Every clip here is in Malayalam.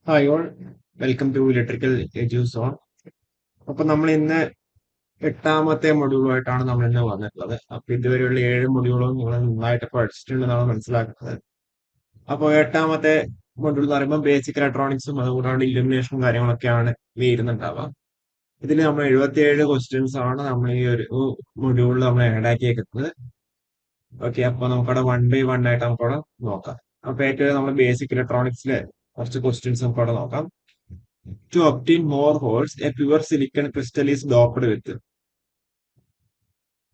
Hi all, welcome to electrical Eduzone. അപ്പൊ നമ്മൾ ഇന്ന് എട്ടാമത്തെ മൊഡ്യൂളുമായിട്ടാണ് നമ്മൾ ഇന്ന് വന്നിട്ടുള്ളത്. അപ്പൊ ഇതുവരെയുള്ള 7 മൊഡ്യൂളും നിങ്ങൾ നന്നായിട്ട് പഠിച്ചിട്ടുണ്ടെന്നാണ് മനസ്സിലാക്കുന്നത്. അപ്പോൾ എട്ടാമത്തെ മൊഡ്യൂൾ എന്ന് പറയുമ്പോൾ ബേസിക് ഇലക്ട്രോണിക്സും അതുകൂടാണ്ട് ഇലുമിനേഷനും കാര്യങ്ങളൊക്കെയാണ് വരുന്നുണ്ടാവുക. ഇതിൽ നമ്മൾ 77 ക്വസ്റ്റ്യൻസ് ആണ് നമ്മൾ ഈ ഒരു മൊഡ്യൂളിൽ നമ്മൾ ആഡ് ആക്കിയേക്കുന്നത്. ഓക്കെ, അപ്പൊ നമുക്കവിടെ വൺ ബൈ വൺ ആയിട്ട് നമുക്കവിടെ നോക്കാം. അപ്പൊ ഏറ്റവും നമ്മൾ ബേസിക് ഇലക്ട്രോണിക്സിലെ കുറച്ച് ക്വസ്റ്റ്യൻസ് നമുക്കവിടെ നോക്കാം. To obtain more holes, a pure silicon crystal is doped with.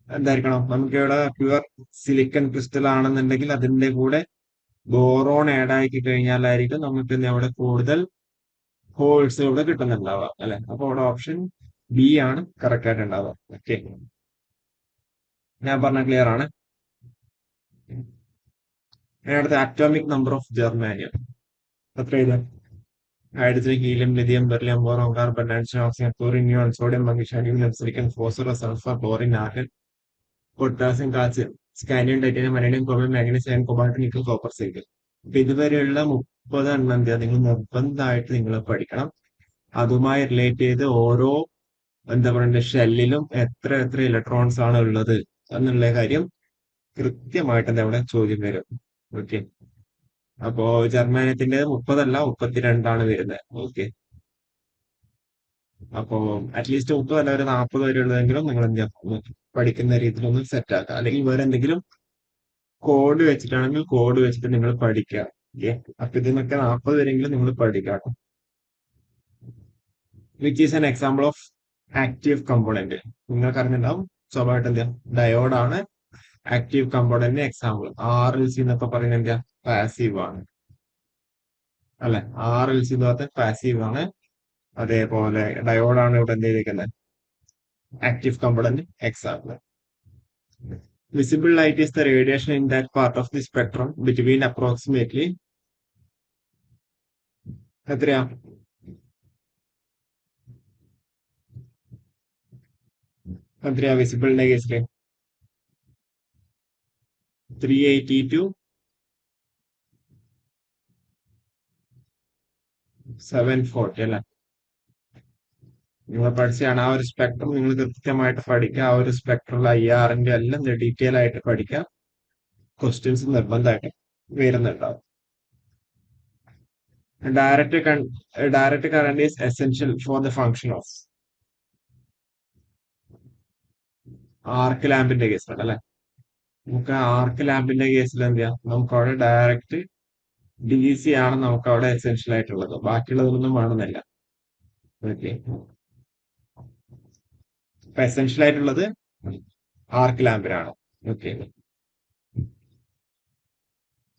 എന്തായിരിക്കണം? നമുക്ക് ഇവിടെ പ്യുവർ സിലിക്കൺ ക്രിസ്റ്റൽ ആണെന്നുണ്ടെങ്കിൽ അതിന്റെ കൂടെ ബോറോൺ ആഡ് ആക്കി കഴിഞ്ഞാലായിരിക്കും നമുക്ക് അവിടെ കൂടുതൽ ഹോൾസ് ഇവിടെ കിട്ടുന്നുണ്ടാവുക, അല്ലെ? അപ്പൊ ഇവിടെ ഓപ്ഷൻ ബി ആണ് കറക്റ്റ് ആയിട്ട് ഉണ്ടാവുക. ഓക്കെ, ഞാൻ പറഞ്ഞ ക്ലിയർ ആണ്. അടുത്ത അറ്റോമിക് നമ്പർ ഓഫ് ജർമാനിയം എത്ര ഇത്? Hydrogen, helium, lithium, beryllium, boron, carbon, nitrogen, oxygen, chlorine, neon, sodium, magnesium, aluminium, silicon, phosphorus, sulphur, chlorine, argon, potassium, calcium, scandium, titanium, aluminium, chromium, manganese, iron, cobalt, nickel, copper, silicon. അപ്പൊ ഇതുവരെയുള്ള 30 എണ്ണം നിങ്ങൾ നിർബന്ധമായിട്ട് നിങ്ങൾ പഠിക്കണം. അതുമായി റിലേറ്റ് ചെയ്ത് ഓരോ എന്താ പറയുക ഷെല്ലിലും എത്ര എത്ര ഇലക്ട്രോൺസ് ആണ് ഉള്ളത് എന്നുള്ള കാര്യം കൃത്യമായിട്ട് എന്താ ഇവിടെ ചോദ്യം വരും. ഓക്കെ, അപ്പോ ജർമാനിയത്തിന്റെ 30 അല്ല 32 വരുന്നത്. ഓക്കെ, അപ്പോ അറ്റ്ലീസ്റ്റ് 30 അല്ല ഒരു 40 വരെ ഉള്ളതെങ്കിലും നിങ്ങൾ എന്താ പഠിക്കുന്ന രീതിയിൽ ഒന്ന് സെറ്റ് ആക്കുക. അല്ലെങ്കിൽ വേറെ എന്തെങ്കിലും കോഡ് വെച്ചിട്ടാണെങ്കിൽ കോഡ് വെച്ചിട്ട് നിങ്ങൾ പഠിക്കുക. ഓക്കെ, അപ്പൊ ഇതിനൊക്കെ 40 വരെയെങ്കിലും നിങ്ങൾ പഠിക്കാം. Which is an example of active component. നിങ്ങൾക്ക് അറിഞ്ഞിട്ടുണ്ടാവും സ്വാഭാവികമായിട്ട് എന്താ ഡയോഡാണ് active component example. R L C എന്നൊക്കെ പറയുന്നത് എന്താ പാസീവ് ആണ്, അല്ലെ? ആർ എൽ സി എന്ന് പറഞ്ഞാൽ പാസീവ് ആണ്. അതേപോലെ ഡയോഡാണ് ഇവിടെ എന്ത് ചെയ്തിരിക്കുന്നത് active component example. Visible light is the radiation in that part of the spectrum between approximately എത്രയാ? എത്രയാ വിസിബിളിന്റെ കേസിൽ? 380 to 740, അല്ലെ? നിങ്ങൾ പഠിച്ചാണ് ആ ഒരു സ്പെക്ട്രം നിങ്ങൾ കൃത്യമായിട്ട് പഠിക്കുക. ആ ഒരു സ്പെക്ട്രൽ IR-ന്റെ എല്ലാം ഡീറ്റെയിൽ ആയിട്ട് പഠിക്കുക. ക്വസ്റ്റ്യൻസ് നിർബന്ധമായിട്ട് വരുന്നുണ്ടാവും. Direct current is essential for the function of arc ലാമ്പിന്റെ കേസിലാണ്, അല്ലെ? നമുക്ക് ആർക്ക് ലാമ്പിന്റെ കേസിൽ എന്ത് ചെയ്യാം? നമുക്ക് അവിടെ ഡയറക്റ്റ് DC ആണ് നമുക്ക് അവിടെ എസെൻഷ്യൽ ആയിട്ടുള്ളത്. ബാക്കിയുള്ളതൊന്നും വേണമെന്നില്ല. ഓക്കെ, അപ്പൊ എസെൻഷ്യൽ ആയിട്ടുള്ളത് ആർക്ക് ലാമ്പിനാണ്. ഓക്കെ,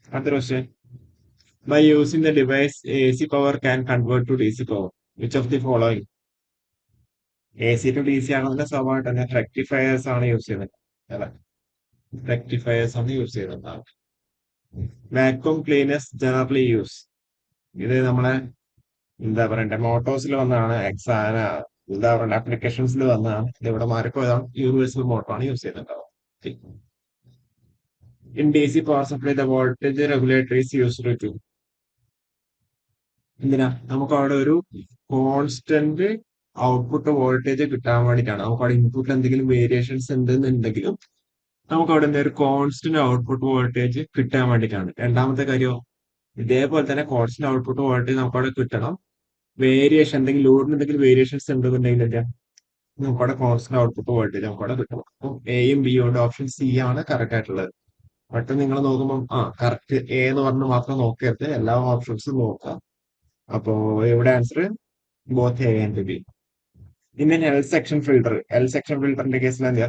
അടുത്ത question. By using the device, AC power can convert to DC power. Which of the following? AC to DC ആണെന്നുണ്ടെങ്കിൽ സ്വാഭാവികമായിട്ട് തന്നെ റെക്ടിഫയേഴ്സ് ആണ് യൂസ് ചെയ്യുന്നത്, അല്ലെ? റെക്ടിഫയേഴ്സ് ആണ് യൂസ് ചെയ്യുന്നത്. Vacuum cleaners generally use. ഇത് നമ്മളെ എന്താ പറയണ്ടേ മോട്ടോഴ്സിൽ വന്നതാണ്. എന്താ പറയുക ആപ്ലിക്കേഷൻസിൽ വന്നതാണ്. ഇത് ഇവിടെ മാറിപ്പോയതാണ്. യൂണിവേഴ്സൽ മോട്ടറാണ് യൂസ് ചെയ്യുന്നുണ്ടാവും. In DC power supply the voltage regulator is used to. എന്തിനാ? നമുക്ക് അവിടെ ഒരു കോൺസ്റ്റന്റ് ഔട്ട്പുട്ട് വോൾട്ടേജ് കിട്ടാൻ വേണ്ടിയിട്ടാണ്. നമുക്ക് അവിടെ ഇൻപുട്ടിൽ എന്തെങ്കിലും വേരിയേഷൻസ് ഉണ്ടെന്നുണ്ടെങ്കിലും നമുക്ക് അവിടെ ഒരു കോൺസ്റ്റന്റ് ഔട്ട്പുട്ട് വോൾട്ടേജ് കിട്ടാൻ വേണ്ടിയിട്ടാണ്. രണ്ടാമത്തെ കാര്യം ഇതേപോലെ തന്നെ കോൺസ്റ്റന്റ് ഔട്ട്പുട്ട് വോൾട്ടേജ് നമുക്ക് അവിടെ കിട്ടണം. വേരിയേഷൻ എന്തെങ്കിലും ലോഡിന് എന്തെങ്കിലും വേരിയേഷൻസ് ഉണ്ടെന്നുണ്ടെങ്കിൽ എന്താ നമുക്ക് അവിടെ കോൺസ്റ്റന്റ് ഔട്ട്പുട്ട് വോൾട്ടേജ് നമുക്ക് അവിടെ കിട്ടണം. അപ്പം എയും ബിയും ഉണ്ട്. ഓപ്ഷൻ സി ആണ് കറക്റ്റ് ആയിട്ടുള്ളത്. പെട്ടെന്ന് നിങ്ങൾ നോക്കുമ്പോൾ കറക്റ്റ് എ എന്ന് പറഞ്ഞ് മാത്രം നോക്കരുത്, എല്ലാ ഓപ്ഷൻസും നോക്കാം. അപ്പോ ഇവിടെ answer both A and B. In L section filter, L section ഫിൽട്ടറിന്റെ കേസിൽ എന്താ?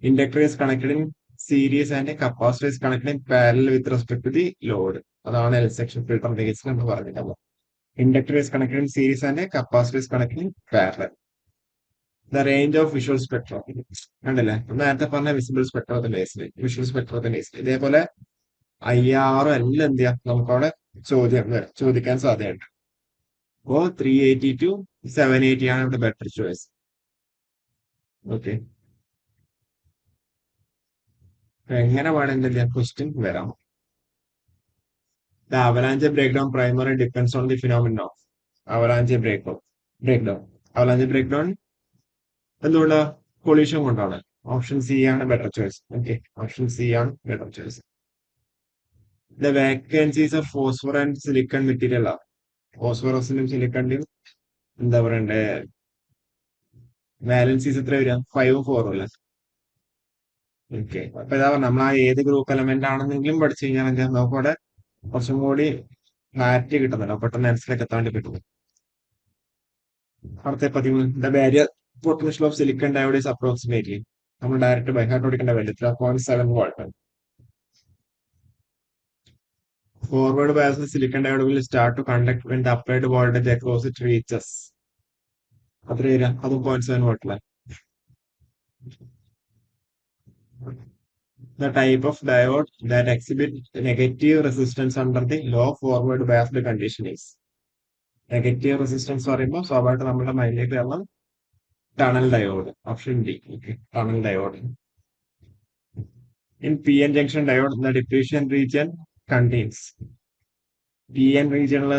Inductor is connected in series and capacitor is connected in parallel with respect to the load. അതാണ് എൽ സെക്ഷൻ ഫിൽട്ടറിന്റെ കേസിൽ നമ്മൾ പറഞ്ഞിട്ടുള്ളത്. Inductor is connected in series and capacitor is connected in parallel. The range of visual spectrum കണ്ടില്ലേ? നേരത്തെ പറഞ്ഞ വിസിബിൾ സ്പെക്ട്രത്തിന്റെ കേസിൽ, വിഷ്വൽ സ്പെക്ട്രത്തിന്റെ കേസിൽ ഇതേപോലെ IR എല്ലാം എന്ത് ചെയ്യാം നമുക്കവിടെ ചോദിക്കാൻ സാധ്യതയുണ്ട്. അപ്പോ 380 to 780 ആണ് ഇവിടെ ബെറ്റർ ചോയ്സ്. ഓക്കെ, എങ്ങനെ വേണമെങ്കിൽ ക്വസ്റ്റ്യൻ വരാം. The avalanche break down primary depends on the phenomena of avalanche break down avalanche break down എന്തുകൊണ്ട് കൊളീഷൻ കൊണ്ടാണ്. ഓപ്ഷൻ സി ആണ് better choice. Okay, option C ആണ് better choice. The vacancies of phosphor and silicon material ആണ്. ഫോസ്ഫറസിനും സിലിക്കണിലും എന്താ പറയണ്ടേ, വാലൻസീസ് എത്ര വരിക? 5ഉം 4ഉം അല്ലേ? ഓക്കെ, അപ്പൊ ഇതാ പറഞ്ഞ നമ്മൾ ആ ഏത് ഗ്രൂപ്പ് എലമെന്റ് ആണെന്നെങ്കിലും പഠിച്ചു കഴിഞ്ഞാൽ എന്താ നമുക്ക് അവിടെ കുറച്ചും കൂടി ക്ലാരിറ്റി കിട്ടുന്നുണ്ടോ, പെട്ടെന്ന് ആൻസറിലേക്ക് എത്താൻ വേണ്ടി പറ്റും. അടുത്ത 13 the barrier potential of silicon diode is approximately, നമ്മൾ ഡയറക്റ്റ് ബൈ ഹാർട്ട് ഓടിക്കേണ്ട value 3.7 volt. Forward bias silicon diode will start to conduct when the applied voltage across it reaches. അത്ര വരിക, അതും 0.7 വോൾട്ടിലെ. The type of diode that exhibit negative resistance under the low forward biased condition is. Negative resistance പറയുമ്പോൾ സ്വാഭാവികമായിട്ട് നമ്മുടെ മൈൻഡിലേക്ക് വരണം tunnel diode. Option D. Okay, tunnel diode. In P N junction diode the depletion region contains. P N റീജിയനിൽ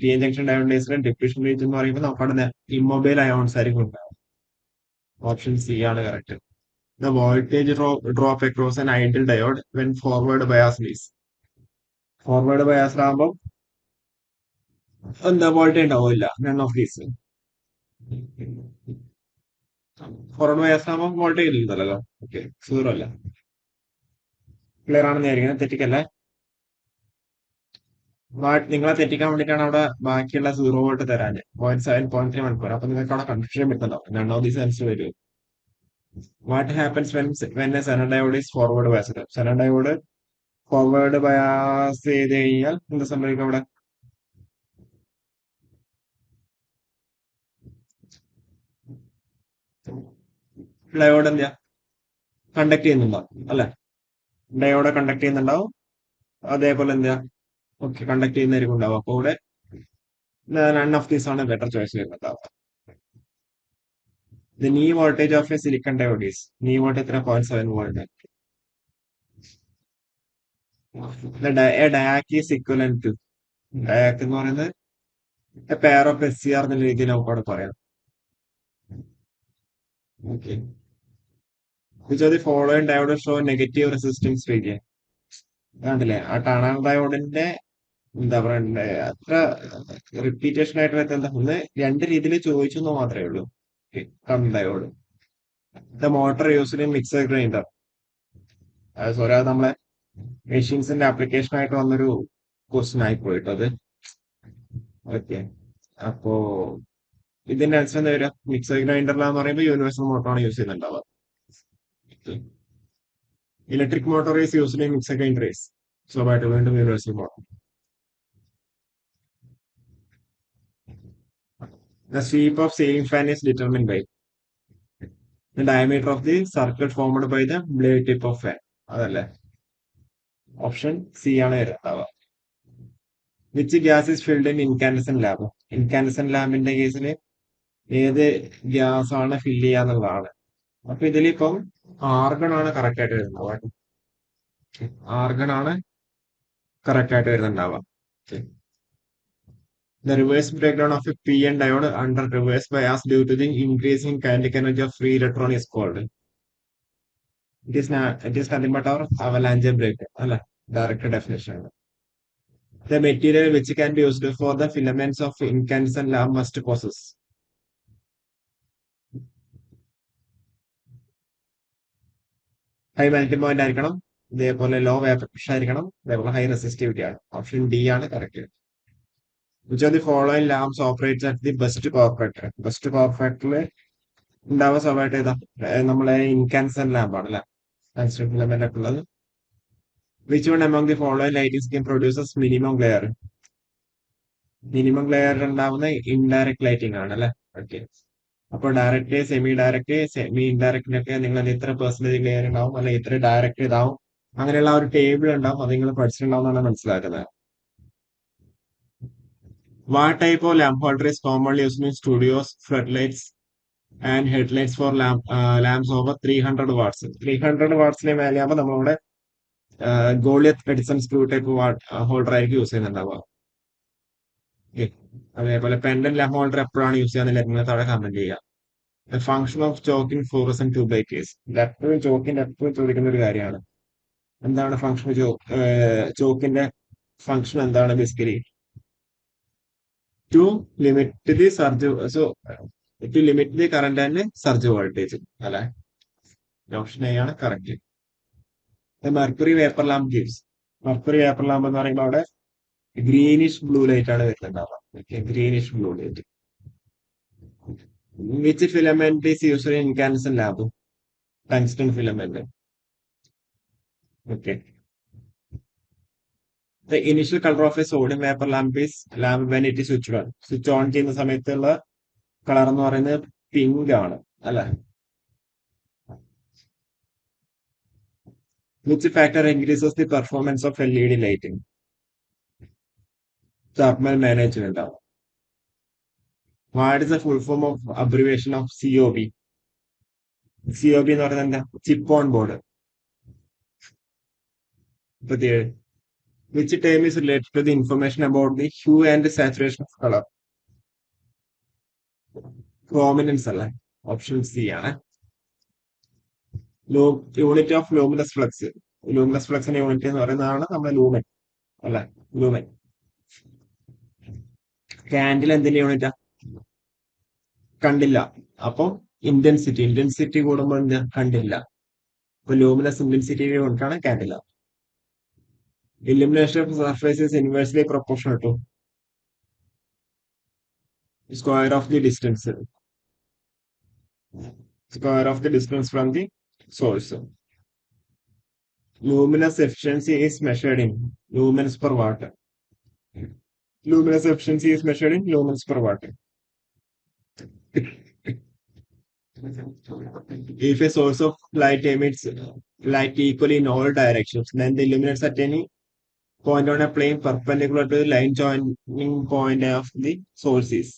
പി എൻ ജംഗ്ഷൻ ഡയോഡിന്റെ ഡിപ്ലീഷൻ റീജിയൻ എന്ന് പറയുമ്പോൾ നമുക്ക് ഇമ്മൊബൈൽ അയോൺസ് ആയിരിക്കും ഉണ്ടാവും. ഓപ്ഷൻ സി ആണ് correct. The voltage drop across an ideal diode when forward bias is. Forward bias ആകുമ്പോൾ എന്താ വോൾട്ടേജ് ഉണ്ടാവില്ല, none of these. Forward bias ആകുമ്പോൾ വോൾട്ടേജ് ഇല്ലല്ലോ. ഓക്കെ, 0 അല്ല. ക്ലിയർ ആണെന്ന് വിചാരിക്കുന്നത്, തെറ്റിക്കല്ലേ. നിങ്ങളെ തെറ്റിക്കാൻ വേണ്ടിയിട്ടാണ് അവിടെ ബാക്കിയുള്ള 0 വോൾട്ട് തരാൻ 0.7 0.3 മണിക്കൂർ. അപ്പൊ നിങ്ങൾക്ക് അവിടെ കൺഫ്യൂഷൻ വരുന്നുണ്ടാവും, നൺ ഓഫ് ദീസ് ആൻസർ വരും. What happens when a zener diode is forward biased. Zener diode forward bias ചെയ്ത് കഴിഞ്ഞാൽ എന്താ സംഭവിക്കും? അവിടെ ഡയോഡ് എന്താ കണ്ടക്ട് ചെയ്യുന്നുണ്ടാവും അല്ലെ? ഡയോഡ് കണ്ടക്ട് ചെയ്യുന്നുണ്ടാവും, അതേപോലെ എന്താ ഓക്കെ കണ്ടക്ട് ചെയ്യുന്നതായിരിക്കും ഉണ്ടാവും. അപ്പൊ ഇവിടെ നൺ ഓഫ് ദീസ് ആണ് ബെറ്റർ ചോയ്സ് വരുന്നുണ്ടാവുക. The knee voltage of a silicon diode is. Knee voltage എത്ര? 0.7 volt. Diac is equivalent to. Diac എന്ന് പറയുന്നത് pair of S C R എന്നുള്ള രീതിയിൽ നമുക്ക് അവിടെ പറയാം. Okay, which of the following diodes show negative resistance region? കണ്ടില്ലേ, ആ ടണൽ ഡയോഡിന്റെ എന്താ പറയണ്ടേ, അത്ര റിപ്പീറ്റേഷൻ ആയിട്ട് എന്താ ഒന്ന് രണ്ട് രീതിയിൽ ചോദിച്ചു എന്ന് മാത്രമേ ഉള്ളൂ. Tunnel diode. The motor used in mixer grinder. Sorry, അത് നമ്മളെ മെഷീൻസിന്റെ ആപ്ലിക്കേഷൻ ആയിട്ട് വന്നൊരു ക്വസ്റ്റ്യൻ ആയി പോയിട്ട് അത്. ഓക്കെ, അപ്പോ ഇതിന്റെ ആൻസർ എന്താ വരിക? മിക്സർ ഗ്രൈൻഡറിലാന്ന് പറയുമ്പോൾ യൂണിവേഴ്സൽ മോട്ടറാണ് യൂസ് ചെയ്യുന്നുണ്ടാവുക. Electric motor is used in mixer grinder is. സ്വാഭാവികമായിട്ട് വീണ്ടും universal motor. The sweep of ceiling fan is determined by the diameter of the circle formed by the blade tip of fan. അതല്ലേ? ഓപ്ഷൻ സി ആണ് വരുന്നത്. Which gas is filled in incandescent lamp. Incandescent ലാമ്പിന്റെ കേസിൽ ഏത് ഗ്യാസ് ആണ് ഫില്ല് ചെയ്യാന്നുള്ളതാണ്. അപ്പൊ ഇതിലിപ്പം ആർഗൺ ആണ് കറക്റ്റ് ആയിട്ട് വരുന്നത്. ആർഗൺ ആണ് കറക്റ്റ് ആയിട്ട് വരുന്നുണ്ടാവുക. The reverse breakdown of a PN diode under reverse bias due to the increasing kinetic energy of free electron is called. It is nothing but our avalanche breakdown. അല്ല, ഡയറക്റ്റ് ഡെഫിനേഷൻ ആണ്. The material which can be used for the filaments of incandescent lamp must possess. High melting point ആയിരിക്കണം, ഇതേപോലെ ലോ വേപ്പർ പ്രഷർ ആയിരിക്കണം, ഇതേപോലെ ഹൈ റെസിസ്റ്റിവിറ്റി ആണ്. ഓപ്ഷൻ ഡി ആണ് correct. Which of the following lamps operates at the best power factor? Best power ഫാക്ടറിൽ ഉണ്ടാവാൻ സ്വാഭാവികമായിട്ട് ഏതാ? നമ്മളെ ഇൻകാൻസെന്റ് ലാമ്പ് ആണ് അല്ലെ, ഫിലമെന്റ് ഒക്കെ ഉള്ളത്. Which one among the following lighting scheme produces minimum glare? Minimum glare ഉണ്ടാവുന്ന ഇൻഡയറക്ട് ലൈറ്റിംഗ് ആണ് അല്ലെ. ഓക്കെ, അപ്പോൾ ഡയറക്റ്റ്, സെമി ഇൻഡയറക്റ്റിനൊക്കെ നിങ്ങൾ എത്ര പെർസെന്റേജ് ഗ്ലെയർ ഉണ്ടാവും, അല്ലെങ്കിൽ എത്ര ഡയറക്റ്റ് ഇതാവും, അങ്ങനെയുള്ള ആ ഒരു ടേബിൾ ഉണ്ടാവും. അത് നിങ്ങൾ പഠിച്ചിട്ടുണ്ടാവും എന്നാണ് മനസ്സിലാക്കുന്നത്. What type of lamp holder is commonly used in studios, floodlights, and headlights for lamps over 300 watts? 300 വാട്ട്സിന് മേലെയാകുമ്പോൾ നമ്മളിവിടെ Goliath Edison screw type holder ആയിരിക്കും യൂസ് ചെയ്യുന്നുണ്ടാവുക. Okay. അതേപോലെ പെൻഡന്റ് ഹോൾഡർ എപ്പോഴാണ് യൂസ് ചെയ്യാന്നില്ല നിങ്ങൾ താഴെ കമന്റ് ചെയ്യുക. The function of choking fluorescent tube light ഇത് എപ്പോഴും ചോക്കിന്റെ എപ്പോഴും ചോദിക്കുന്ന ഒരു കാര്യമാണ്. എന്താണ് ഫംഗ്ഷൻ ചോക്കിന്റെ ഫംഗ്ഷൻ എന്താണ് basically to limit the surge so to limit the current and surge voltage അല്ലെ. ഓപ്ഷൻ എ ആണ് correct. Mercury vapour lamp gives. Mercury vapour lamp എന്ന് പറയുമ്പോൾ അവിടെ ഗ്രീനിഷ് ബ്ലൂ ലൈറ്റ് ആണ് വരുന്നുണ്ടാവുക. Greenish blue light. Which filament is used in incandescent lamp? Tungsten filament. Okay. The initial colour of a sodium vapour lamp is lamp when it is switched on. Switch on ചെയ്യുന്ന സമയത്തുള്ള കളർ എന്ന് പറയുന്നത് പിങ്ക് ആണ് അല്ലെ. Which factor increases the performance of LED lighting? Thermal management ആണ്. What is the full form of abbreviation of COB? COB എന്ന് പറയുന്നത് എന്താ? Chip on board. 37. Which term is related to the information about the hue and saturation of color? Prominence അല്ലേ. ഓപ്ഷൻ സി ആണ്. Unit of luminous flux. Luminous ഫ്ലക്സിന്റെ യൂണിറ്റ് എന്ന് പറയുന്നതാണ് നമ്മുടെ ലൂമൻ അല്ലെ. ലൂമൻ. കാൻഡിൽ എന്തിന്റെ യൂണിറ്റാ? കണ്ടില്ല. അപ്പൊ ഇന്റൻസിറ്റി കൂടുമ്പോൾ കണ്ടില്ല. അപ്പൊ ലൂമിനസ് ഇന്റൻസിറ്റിയുടെ യൂണിറ്റാണ് Candela. Illumination of surface is inversely proportional to square of the distance. Square of the distance from the source. Luminous efficiency is measured in lumens per watt. Luminous efficiency is measured in lumens per watt. If a source of light emits light equally in all directions, then the luminance at any point on a plane perpendicular to the line joining point of the source is.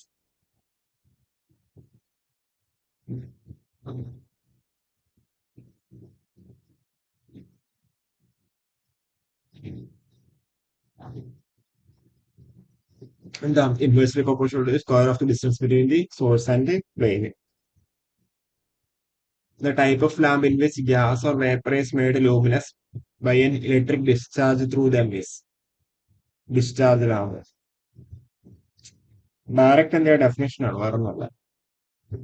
എന്താ? Inversely proportional to the square of the distance between the source and the plane. The type of lamp in which gas or vapor is made luminous by an electric discharge through them is discharge lamp. Direct and their definition ആണ്, വേറെ ഒന്നുമല്ല.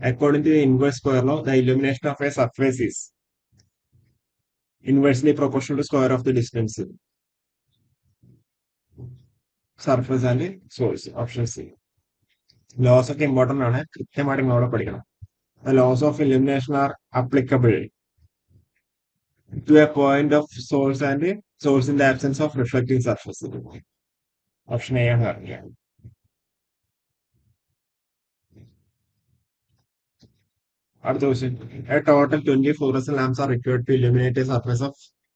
According to the inverse square law, the illumination of a surface is inversely proportional to square of the distance. Surface and source. Option C. Laws ഒക്കെ ഇമ്പോർട്ടന്റ് ആണ്, കൃത്യമായിട്ട് നിങ്ങളവിടെ പഠിക്കണം. The laws of illumination are applicable to a point of source and source in the absence of reflecting surface. Option A ആണ് പറഞ്ഞത്. അടുത്ത question. A total 20 fluorescent lamps are required to illuminate a surface of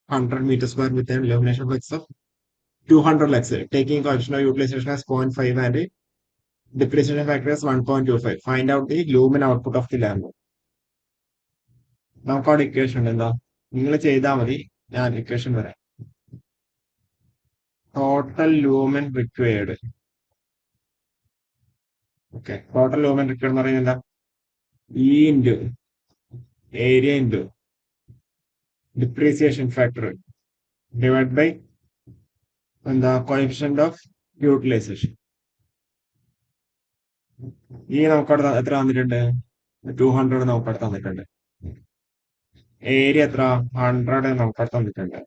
100 meters square with an illumination flux of 200 lux, taking coefficient of utilization as 0.5 and depreciation factor as 1.25. Find out the lumen output of the lamp. നമുക്ക് അവിടെ ഇക്വേഷൻ ഉണ്ട്. എന്താ? നിങ്ങൾ ചെയ്താൽ മതി, ഞാൻ ഇക്വേഷൻ വരാം. Total lumen required. Okay. Total lumen required എന്ന് പറയുന്നത് എന്താ? E into area into depreciation factor divide by എന്താ കോഎഫിഷ്യന്റ് ഓഫ് യൂട്ടിലൈസേഷൻ. ഈ നമുക്കവിടെ എത്ര തന്നിട്ടുണ്ട്? 200 നമുക്കവിടെ തന്നിട്ടുണ്ട്. ഏരിയ എത്ര? 100 നമുക്കവിടെ തന്നിട്ടുണ്ട്.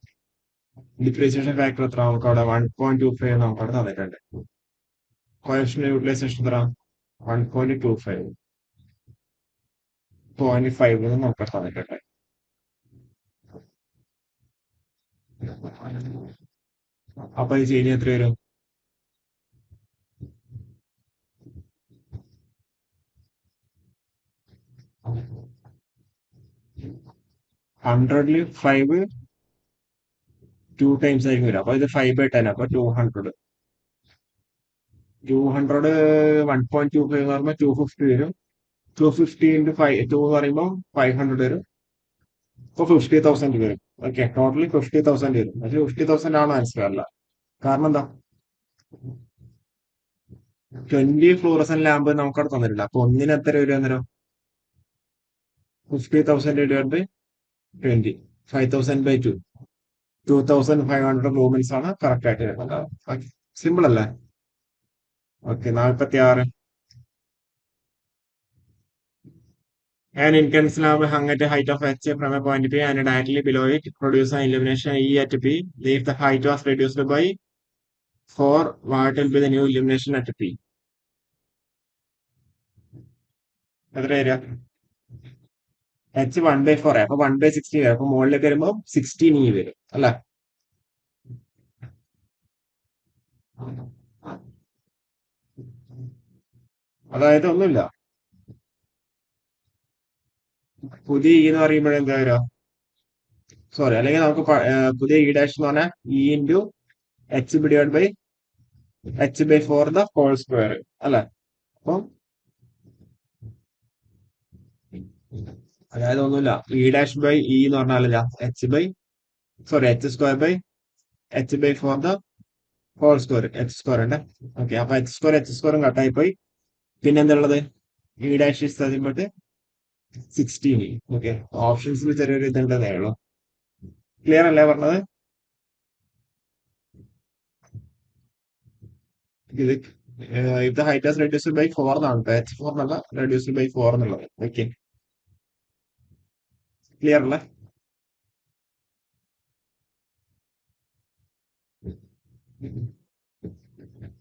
ഡിപ്രീസിയേഷൻ ഫാക്ടർ എത്ര? നമുക്കവിടെ 1.25 നമുക്കവിടെ തന്നിട്ടുണ്ട്. കോഎഫിഷ്യന്റ് യൂട്ടിലൈസേഷൻ എത്ര? 1.25. 0.5 നമുക്ക് തന്നിട്ടുണ്ട്. അപ്പൊ ഇത് ചെയ്യുന്ന എത്ര വരും? ഹൺഡ്രഡില് 5 2 ടൈംസ് ആയിരിക്കും വരും. അപ്പൊ ഇത് 5/10. അപ്പൊ 200. 1.25 എന്ന് പറയുമ്പോൾ 250 വരും. 250 into 2 എന്ന് പറയുമ്പോൾ 500 വരും. ഇപ്പൊ 50,000 വരും. ഓക്കെ, ടോട്ടലി 50,000 വരും. പക്ഷെ 50,000 ആണ് ആൻസർ അല്ല. കാരണം എന്താ, 20 ഫ്ലൂറസെന്റ് ലാമ്പ് നമുക്കവിടെ തന്നിട്ടുണ്ട്. അപ്പൊ ഒന്നിന് എത്ര വരും അന്നേരം? 50,000 ഡിവൈഡ് ബൈ 20, 5,000 ബൈ 2, 2,500 ലൂമൻസ് ആണ് കറക്റ്റ് ആയിട്ട് വരുന്നത്. സിമ്പിൾ അല്ലേ? Okay, 46. An incandescent lamp hung at a height of h from a point P and directly below it produce an illumination E at P. If the height was reduced by 4, what will be the new illumination at P? എത്ര വരിക? h 1/4, അപ്പൊ 1/16 വരും. അപ്പൊ മുകളിലേക്ക് വരുമ്പോൾ 16 വരും അല്ല? അതായത് ഒന്നുമില്ല, പുതിയ ഇ എന്ന് പറയുമ്പോൾ എന്താ വരിക? സോറി, അല്ലെങ്കിൽ നമുക്ക് പുതിയ ഇ ഡാഷ് എന്ന് പറഞ്ഞാൽ E into H divide by h/4 the whole square അല്ലെ? അപ്പം അതായത് ഒന്നുമില്ല, ഇ ഡാഷ് ബൈ ഇ എന്ന് പറഞ്ഞാൽ h/4 the whole square, H square ഉണ്ട്. ഓക്കെ, അപ്പൊ എച്ച് സ്ക്വയറും കട്ടായി പോയി. പിന്നെ എന്താ ഇ ഡാഷ് ഇസ് അതിമ്പോട്ട് 16. ഓക്കെ, ഓപ്ഷൻസിൽ ചെറിയൊരു ഇതുണ്ടതേ ഉള്ളൂ. ക്ലിയർ അല്ലേ പറഞ്ഞത്? ഇത് if the height has reduced by 4 എന്നാണ്, h4 എന്നല്ല, റെഡ്യൂസ്ഡ് ബൈ 4 എന്നുള്ളത്. ഓക്കെ, ക്ലിയർ അല്ലേ?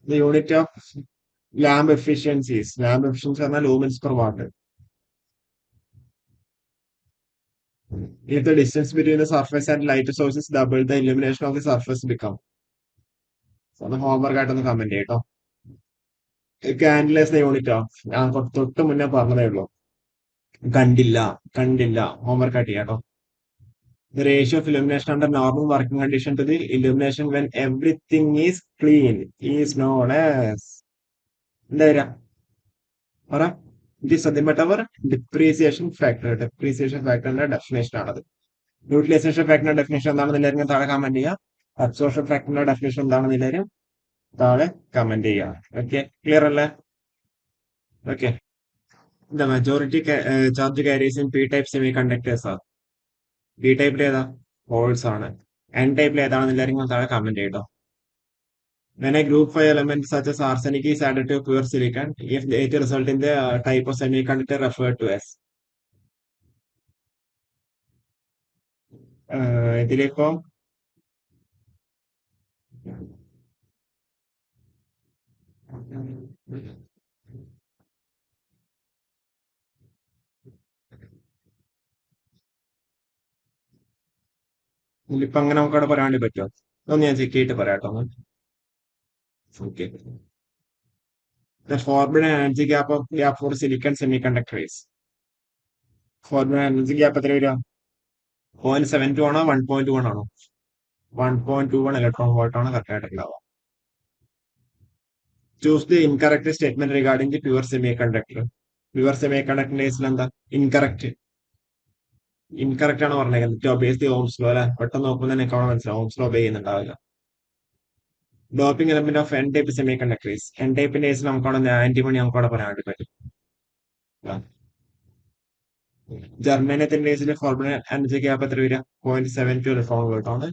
The unit of lamp efficiency പറഞ്ഞാൽ lumens per watt. If the distance between the surface and light source is double, the illumination of the surface become. ഒന്ന് ഹോംവർക്ക് ആയിട്ടൊന്ന് കമന്റ് ചെയ്യട്ടോ. കാൻഡിൽ ദ യൂണിറ്റ് ഓഫ്, ഞാൻ തൊട്ട് മുന്നേ പറഞ്ഞതേ ഉള്ളൂ. കണ്ടില്ല, ഹോംവർക്ക് ആയിട്ട് ചെയ്യാട്ടോ. The ratio of illumination under normal working condition to the illumination when everything is clean is known as, എന്താ വരിക പറ? It is nothing but our depreciation factor. Depreciation ഫാക്ടറിന്റെ ഡെഫിനേഷൻ ആണത്. യൂട്ടിലൈസേഷൻ ഫാക്ടറിന്റെ ഡെഫിനേഷൻ എന്താണെന്ന് എല്ലാവരും താഴെ കമന്റ് ചെയ്യുക. അബ്സോർഷൻ ഫാക്ടറിന്റെ ഡെഫിനേഷൻ എന്താണെന്ന് എല്ലാവരും താഴെ കമന്റ് ചെയ്യുക. ഓക്കെ, ക്ലിയർ അല്ലേ? Okay, the majority charge careers in P type semi conductors ആണ്. പി ടൈപ്പിൽ ഏതാ? ഹോൾസ് ആണ്. എൻ ടൈപ്പിൽ ഏതാണെന്ന് എല്ലാവരും താഴെ കമന്റ് ചെയ്യട്ടോ. When a group 5 element such as arsenic is added to pure silicon, if it result in the type of semiconductor referred to as. ഇതിലിപ്പോ അങ്ങനെ നമുക്ക് അവിടെ പറയാൻ വേണ്ടി പറ്റുമോ? ഒന്ന് ഞാൻ ചെക്ക് ചെയ്തിട്ട് പറയാട്ടോ. Okay, the forbidden energy gap for silicon semiconductor is. forbidden energy gap എത്ര വരിക? 0.72 ആണോ 1.1 ആണോ? 1.21 ഇലക്ട്രോൺ വോൾട്ട് ആണ് കറക്റ്റ് ആയിട്ട് ഉണ്ടാവുക. Choose the incorrect statement regarding the pure semiconductor. Pure സെമി കണ്ടക്ടറിന്റെ കേസിൽ എന്താ ഇൻകറക്റ്റ് ആണ് പറഞ്ഞേക്കുന്നത്. ഒബേസ് ദി ഓംസ് ലോ അല്ലെ? പെട്ടെന്ന് നോക്കുമ്പോൾ തന്നെ കാണാൻ മനസ്സിലാവും ഓംസ് ലോ ഒബേ ചെയ്യുന്നുണ്ടാവില്ല. Doping element of N type semiconductors. N ടൈപ്പിന്റെ കേസിൽ നമുക്കവിടെ ആന്റിമണി നമുക്കവിടെ പറയാൻ വേണ്ടി പറ്റും. ജർമ്മേനിയത്തിന്റെ കേസിൽ ഫോർബിഡൻ എനർജി ഗ്യാപ്പ് എത്ര വരിക? 0.72 ഇലക്ട്രോൺ വോൾട്ട് ആണ്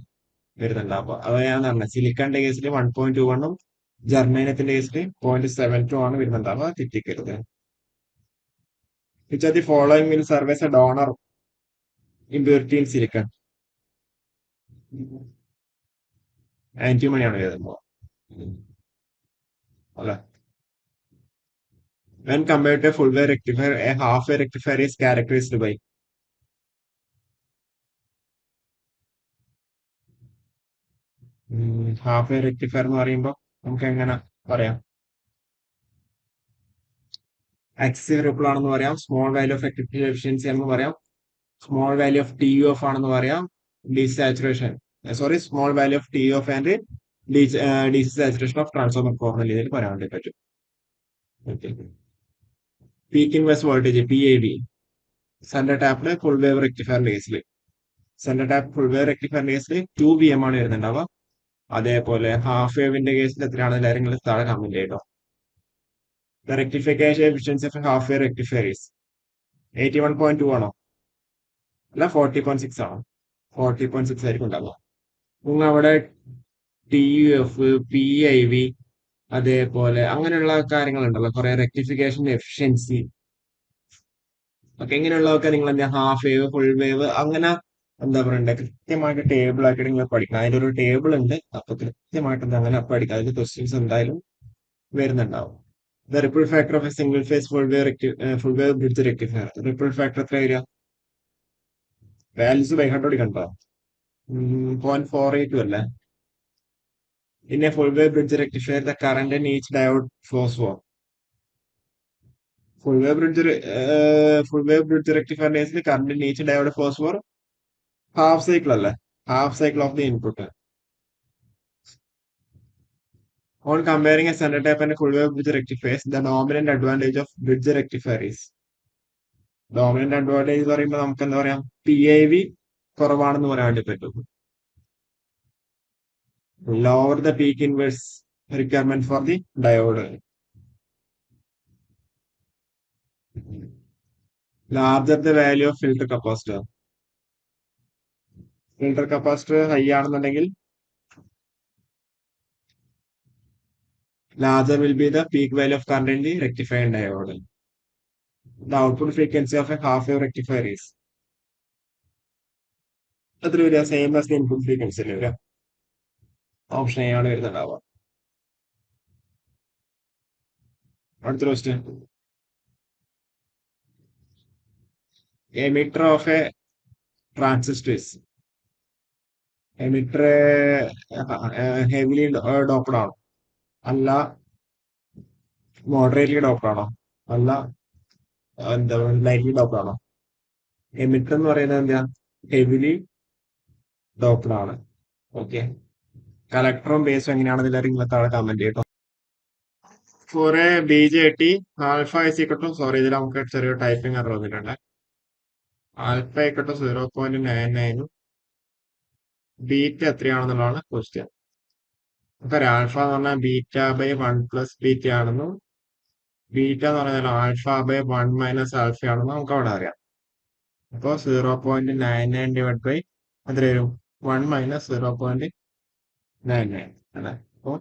വരുന്നുണ്ട്. അപ്പൊ അത് ഞാൻ പറഞ്ഞത് സിലിക്കന്റെ കേസിൽ 1.21ഉം ജർമ്മേനിയത്തിന്റെ കേസിൽ 0.72 ആണ് വരുന്നുണ്ടാവുക. തെറ്റിക്കരുത്. Which of the following will serve as a donor impurity in silicon? ആന്റിമണിയാണ് വരുന്നത് അല്ലെ? When compared to a full wave rectifier, a half wave rectifier is characterized by. Half wave rectifier എന്ന് പറയുമ്പോൾ നമുക്ക് എങ്ങനെ പറയാം? എക്സസീവ് റിപ്പിൾ ആണെന്ന് പറയാം, small value of effective efficiency ആണെന്ന് പറയാം, small value of T of ആണെന്ന് പറയാം, DC saturation small value of T of and DC saturation of transformer formula ഇതിൽ പറയാൻ വേണ്ടി പറ്റും. Peak inverse voltage PIV centre ടാപ്പില് ഫുൾ വേവ് റെക്ടിഫയറിന്റെ കേസിൽ സെന്റർ ടാപ്പ് ഫുൾ വേവ് റെക്ടിഫയറിന്റെ കേസിൽ 2 VM ആണ് വരുന്നുണ്ടാവുക. അതേപോലെ ഹാഫ് വേവിന്റെ കേസിൽ എത്രയാണ് എല്ലാവരും നിങ്ങൾ താഴെ കമന്റ് ചെയ്തോ. The rectification efficiency of half wave rectifier is 81.2 ആണോ അല്ല 40.6 ആണോ? 40.6 ആയിരിക്കും ഉണ്ടാവുക. നിങ്ങൾ അവിടെ TUF, PIV അതേപോലെ അങ്ങനെയുള്ള കാര്യങ്ങളുണ്ടല്ലോ, കുറെ റെക്ടിഫിക്കേഷൻ എഫിഷ്യൻസി ഒക്കെ. ഇങ്ങനെയുള്ളതൊക്കെ നിങ്ങൾ എന്താ ഹാഫ് വേവ് ഫുൾ വേവ് അങ്ങനെ എന്താ പറയണ്ടേ കൃത്യമായിട്ട് ടേബിൾ ആക്കിയിട്ട് നിങ്ങൾ പഠിക്കണം. അതിന്റെ ഒരു ടേബിൾ ഉണ്ട്, അപ്പൊ കൃത്യമായിട്ട് എന്താ അങ്ങനെ പഠിക്കാം. അതിന്റെ ക്വസ്റ്റ്യൻസ് എന്തായാലും വരുന്നുണ്ടാവും. The ripple factor of a single phase full wave bridge rectifier, ripple factor എത്ര വരിക? വാല്യൂസ് ബൈ ഹാർട്ട് കണ്ടോ? 0.482 അല്ലേ? In a full wave bridge rectifier, the current in each diode flows for. Full wave bridge rectifier is the current in each diode flows for half cycle അല്ലേ? Half cycle of the input. On comparing a center tap and a full wave bridge rectifiers, the dominant advantage of bridge rectifier is. Dominant advantage എന്ന് പറയുമ്പോൾ നമുക്ക് എന്താ പറയാം, PIV കുറവാണെന്ന് പറയാൻ വേണ്ടി പറ്റും. Lower the peak inverse requirement for the diode. Larger the value of filter capacitor. Filter capacitor high ആണെന്നുണ്ടെങ്കിൽ larger will be the peak value of current in the rectifier diode. The output frequency of a half wave rectifier is എത്ര വരിക? Same as the input frequency അല്ലേ വരിക? ഓപ്ഷൻ എ ആണ് വരുന്നുണ്ടാവുക. അടുത്ത question, emitter of A transistor is. Emitter heavily doped ആണോ അല്ല മോഡറേറ്റ്ലി ഡോപ്ഡ് ആണോ അല്ല എന്താ ലൈറ്റ്ലി ഡോപ്ഡ് ആണോ? എമിറ്റർ എന്ന് പറയുന്നത് എന്താ? ഹെവിലി ഡോപ്ഡ് ആണ്. ഓക്കെ, കളക്ടറും ബേസും എങ്ങനെയാണെന്ന് എല്ലാവരും ഇന്നത്തെ ആളെ കമന്റ് ചെയ്യട്ടോ. For a BJT alpha IC കിട്ടും. സോറി, ഇതിൽ നമുക്ക് ചെറിയൊരു ടൈപ്പിംഗ് എറർ വന്നിട്ടുണ്ട്. ആൽഫ കിട്ടും 0.99, ബീറ്റ എത്രയാണെന്നുള്ളതാണ് ക്വസ്റ്റ്യൻ. നമുക്കറിയാം ആൽഫ എന്ന് പറഞ്ഞാൽ β/1 + β ആണെന്നും ബീറ്റ എന്ന് പറഞ്ഞാൽ ആൽഫ ബൈ 1 - ആൽഫ ആണെന്നും നമുക്ക് അവിടെ അറിയാം. അപ്പോൾ 0.99 ഡിവൈഡ് ബൈ എത്ര വരും? 1 - 0.99 അല്ലേ? അപ്പോൾ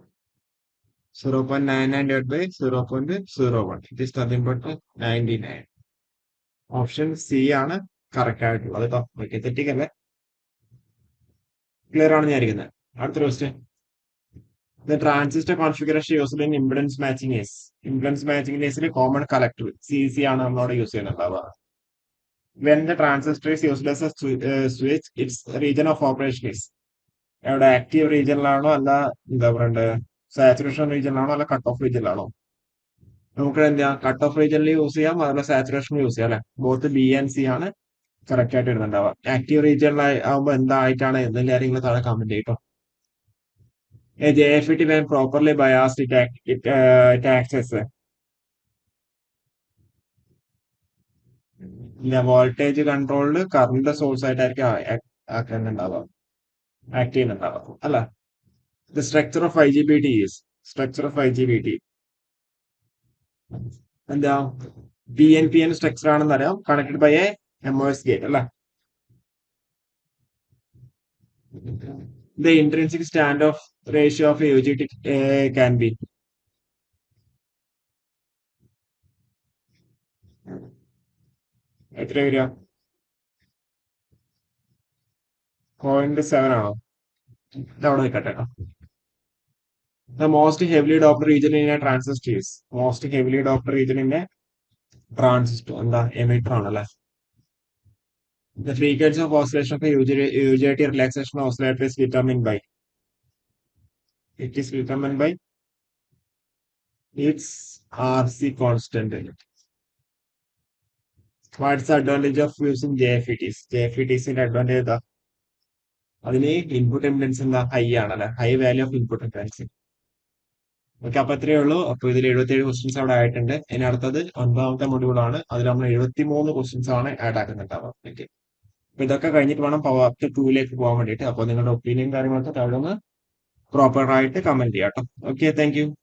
0.99 divided by 0.01. It is nothing but 99. Option C ആണ് കറക്റ്റ് ആയിട്ടുള്ളത് കേട്ടോ. ഓക്കെ, തെറ്റിക്കല്ലേ? ക്ലിയർ ആണെന്ന് വിചാരിക്കുന്നത്. അടുത്ത question, the transistor configuration used in impedance matching is. Impedance matching കേസിൽ കോമൺ കളക്ടർ CC ആണ് നമ്മളവിടെ യൂസ് ചെയ്യുന്നുണ്ടാവുക. When the transistor is used as a switch, its region of operation is. എവിടെ? ആക്റ്റീവ് റീജിയനിലാണോ അല്ല എന്താ പറയണ്ടത്, സാച്ചുറേഷൻ റീജിയനിലാണോ അല്ല കട്ട് ഓഫ് റീജിയനിലാണോ? നമുക്ക് എന്താ കട്ട് ഓഫ് റീജിയനിൽ യൂസ് ചെയ്യാം, അതുപോലെ സാച്ചുറേഷൻ യൂസ് ചെയ്യാം അല്ലെ? ബോത്ത് B and C ആണ് കറക്റ്റ് ആയിട്ട് വരുന്നുണ്ടാവുക. ആക്റ്റീവ് റീജിയനിൽ ആവുമ്പോൾ എന്തായിട്ടാണ് എന്തെങ്കിലും കാര്യങ്ങൾ താഴെ കമന്റ് ചെയ്യട്ടോ. JFET when properly biased it acts as voltage controlled current source ആയിട്ടായിരിക്കും ആക്കുന്നുണ്ടാവുക, ആക്ട് ചെയ്യുന്നുണ്ടാവുക അല്ല? The structure of IGBT is. Structure of IGBT എന്താ? PNPN സ്ട്രക്ചർ ആണെന്ന് അറിയാം, connected by a MOS gate അല്ല? The intrinsic standoff ratio of a UJT can be. എത്ര വരിക? 0.7 ആണോ? ഇതവിടെ നിൽക്കട്ടെ. The most heavily doped region in a transistor is. Most heavily doped region in a transistor എന്താ? എമിറ്റർ ആണല്ലേ? The frequency of oscillation of a UJT relaxation oscillator is determined by. It is determined by its RC constant. What's the advantage of using JFETs? JFETs ന്റെ അഡ്വാൻറ്റേജ് ഏതാ? അതിന് ഇൻപുട്ട് ഇംപെഡൻസ് എന്താ? ഹൈ ആണല്ലേ? High value of input impedance. Okay, അപ്പൊ അത്രയേ ഉള്ളൂ. അപ്പൊ ഇതിൽ 77 ക്വസ്റ്റ്യൻസ് അവിടെ ആയിട്ടുണ്ട്. ഇനി അടുത്തത് 9ാമത്തെ മൊഡ്യൂൾ ആണ്. അതിൽ നമ്മൾ 73 ക്വസ്റ്റ്യൻസ് ആണ് ആഡ് ആക്കുന്നുണ്ടാവുക. ഓക്കെ, അപ്പൊ ഇതൊക്കെ കഴിഞ്ഞിട്ട് വേണം പാർട്ട് ടൂയിലേക്ക് പോകാൻ വേണ്ടിയിട്ട്. അപ്പൊ നിങ്ങളുടെ ഒപ്പീനിയൻ കാര്യങ്ങളൊക്കെ താഴെ ഒന്ന് പ്രോപ്പർ ആയിട്ട് കമന്റ് ചെയ്യാം കേട്ടോ. Okay, thank you.